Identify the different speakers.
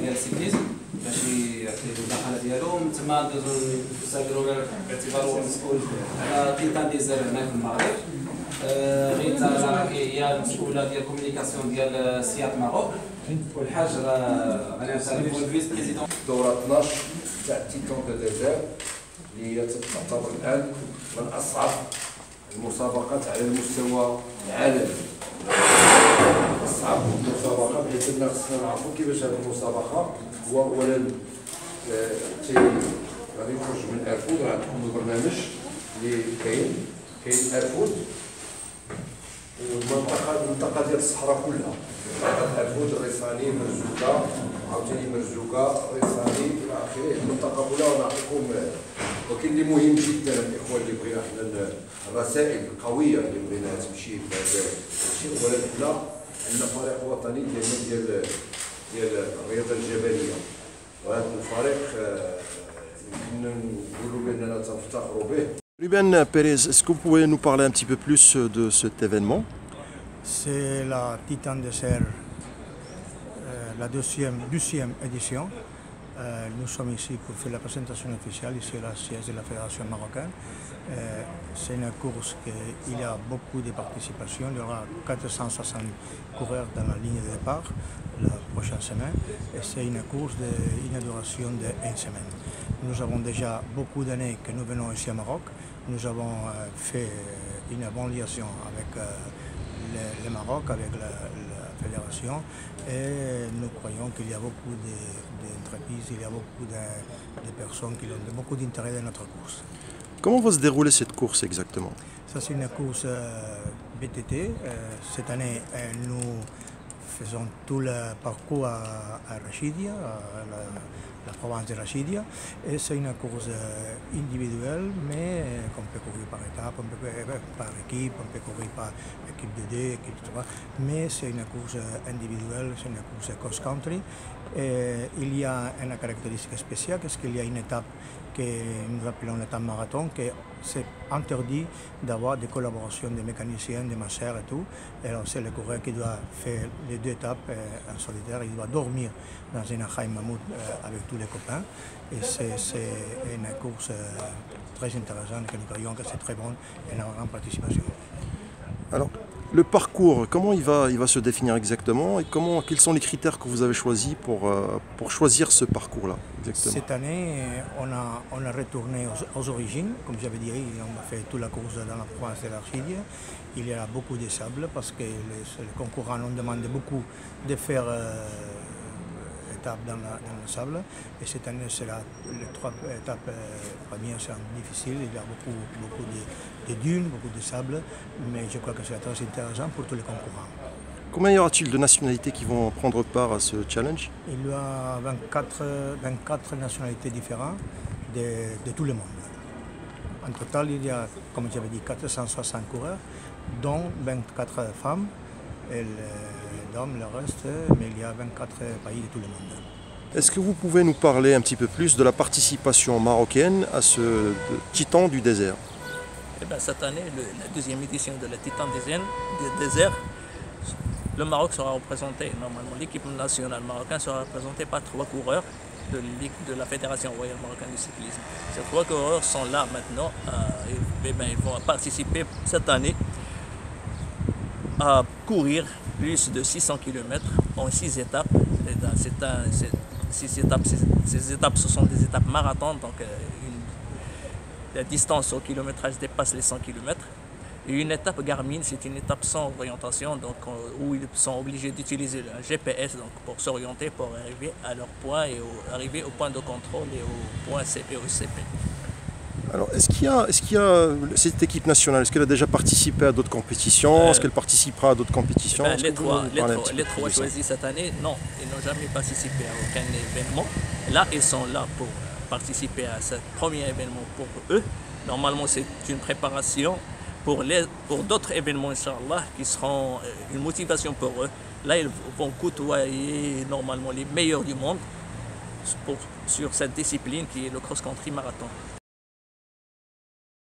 Speaker 1: ديال السيكليزم باش يعطي المداخله ديالو. من تما ندوزو نسالو باعتباره مسؤول على تيتان ديزير هنا في المغرب. غيتا هي المسؤوله ديال الكوميونيكاسيون ديال سياط ماروك، والحاج غادي نسالو الفيس بريزيدون.
Speaker 2: دورة 12 تاع تيتان دو ديزير اللي هي تعتبر الان من اصعب المسابقات على المستوى العالمي. اصعب المسابقه بحيث ان خصنا نعرفوا كيفاش هذه المسابقه. هو اولا غادي نخرج من ارفود، راه عندكم البرنامج اللي كاين ارفود والمنطقه ديال الصحراء كلها، منطقه ارفود، ريصاني، مرزوقه، عاوتاني مرزوقه، ريصاني الى اخره، المنطقه كلها. ونعطيكم ولكن اللي مهم جدا الاخوان اللي بغينا حنا الرسائل القويه اللي بغينا تمشي بهذا الشيء. اولا حنا عندنا فريق وطني ديال الرياضه الجبليه، وهذا الفريق يمكن نقولوا باننا تنفتخروا به.
Speaker 3: Ruben Pérez, est-ce que vous pouvez nous parler un petit peu plus de cet événement?
Speaker 4: C'est la Titan Désert, la deuxième édition. Nous sommes ici pour faire la présentation officielle, ici à la siège de la Fédération marocaine. C'est une course qu'il y a beaucoup de participation. Il y aura 460 coureurs dans la ligne de départ la prochaine semaine. Et c'est une course d'inauguration d'une semaine. Nous avons déjà beaucoup d'années que nous venons ici au Maroc. Nous avons fait une bonne liaison avec le Maroc, avec la fédération, et nous croyons qu'il y a beaucoup d'entreprises, il y a beaucoup de personnes qui ont beaucoup d'intérêt dans notre course.
Speaker 3: Comment va se dérouler cette course exactement?
Speaker 4: Ça, c'est une course BTT. Cette année, nous faisons tout le parcours à Rachidia, la province de Rachidia, et c'est une course individuelle, mais qu'on peut courir par étape, on peut courir par équipe, on peut courir par équipe de 2, équipe de 3, mais c'est une course individuelle, c'est une course cross-country. Il y a une caractéristique spéciale, parce qu'il y a une étape que nous appelons l'étape marathon, que c'est interdit d'avoir des collaborations des mécaniciens, des machères et tout. Et alors c'est le coureur qui doit faire les 2 étapes en solitaire, il doit dormir dans une Haïm Mammouth avec tous les copains. Et c'est une course très intéressante que nous croyons que c'est très bon et une grande participation.
Speaker 3: Alors, le parcours, comment il va se définir exactement et quels sont les critères que vous avez choisis pour choisir ce parcours-là exactement?
Speaker 4: Cette année, on a retourné aux origines, comme j'avais dit, on a fait toute la course dans la province de l'Archidia. Il y a beaucoup de sable parce que les concurrents ont demandé beaucoup de faire étapes dans le sable. Et cette année, les 3 étapes premières sont difficiles. Il y a beaucoup de dunes, beaucoup de sable, mais je crois que c'est très intéressant pour tous les concurrents.
Speaker 3: Combien y aura-t-il de nationalités qui vont prendre part à ce challenge?
Speaker 4: Il y a 24 nationalités différentes de tout le monde. En total, il y a, comme j'avais dit, 460 coureurs, dont 24 femmes et les hommes, le reste, mais il y a 24 pays de tout le monde.
Speaker 3: Est-ce que vous pouvez nous parler un petit peu plus de la participation marocaine à ce Titan du désert?
Speaker 5: Eh bien, cette année, la deuxième édition de la Titan du désert, le Maroc sera représenté, normalement l'équipe nationale marocaine sera représentée par 3 coureurs de la Fédération royale marocaine de cyclisme. Ces 3 coureurs sont là maintenant, ils vont participer cette année à courir plus de 600 km en 6 étapes. Ces étapes, ce sont des étapes marathon, donc la distance au kilométrage dépasse les 100 km. Et une étape Garmin, c'est une étape sans orientation, donc, où ils sont obligés d'utiliser un GPS donc, pour s'orienter, pour arriver à leur point et arriver au point de contrôle et au point CP ou CP.
Speaker 3: Alors, est-ce qu'il y a cette équipe nationale, est-ce qu'elle a déjà participé à d'autres compétitions? Est-ce qu'elle participera à d'autres compétitions?
Speaker 5: Les 3 choisis cette année, non, ils n'ont jamais participé à aucun événement. Là, ils sont là pour participer à ce premier événement pour eux. Normalement, c'est une préparation pour d'autres événements, Inch'Allah, qui seront une motivation pour eux. Là, ils vont côtoyer normalement les meilleurs du monde sur cette discipline qui est le cross-country marathon.